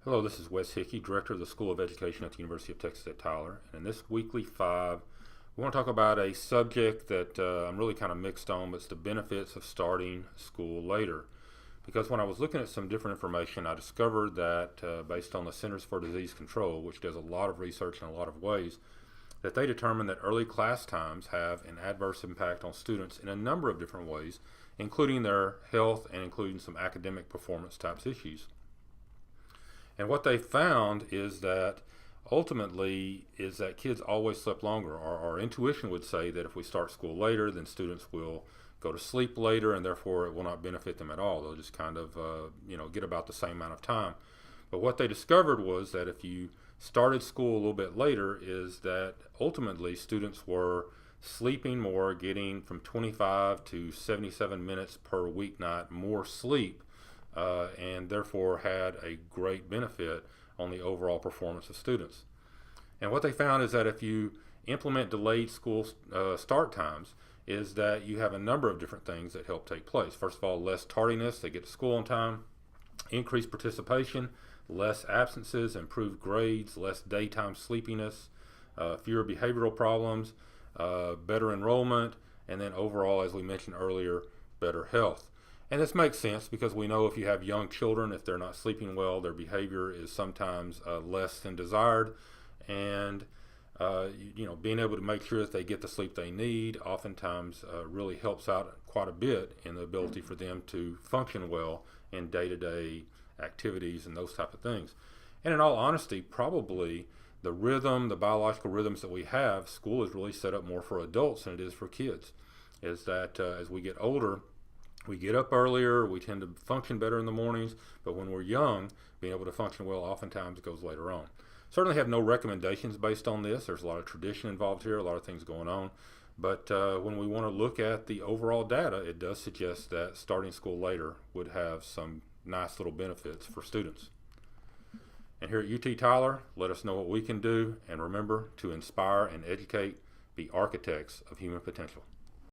Hello, this is Wes Hickey, Director of the School of Education at the University of Texas at Tyler. And in this weekly 5, we want to talk about a subject that I'm really kind of mixed on, but it's the benefits of starting school later. Because when I was looking at some different information, I discovered that based on the Centers for Disease Control, which does a lot of research in a lot of ways, that they determined that early class times have an adverse impact on students in a number of different ways, including their health and including some academic performance types issues. And what they found is that ultimately is that kids always slept longer. Our intuition would say that if we start school later, then students will go to sleep later, and therefore it will not benefit them at all. They'll just kind of get about the same amount of time. But what they discovered was that if you started school a little bit later, is that ultimately students were sleeping more, getting from 25 to 77 minutes per weeknight more sleep, and therefore had a great benefit on the overall performance of students. And what they found is that if you implement delayed school start times, is that you have a number of different things that help take place. First of all, less tardiness, they get to school on time, increased participation, less absences, improved grades, less daytime sleepiness, fewer behavioral problems, better enrollment, and then overall, as we mentioned earlier, better health. And this makes sense because we know if you have young children, if they're not sleeping well, their behavior is sometimes less than desired. And being able to make sure that they get the sleep they need oftentimes really helps out quite a bit in the ability for them to function well in day-to-day activities and those type of things. And in all honesty, probably the biological rhythms that we have, school is really set up more for adults than it is for kids. Is that as we get older, we get up earlier, we tend to function better in the mornings, but when we're young, being able to function well oftentimes goes later on. Certainly have no recommendations based on this. There's a lot of tradition involved here, a lot of things going on. But when we want to look at the overall data, it does suggest that starting school later would have some nice little benefits for students. And here at UT Tyler, let us know what we can do, and remember to inspire and educate, be architects of human potential.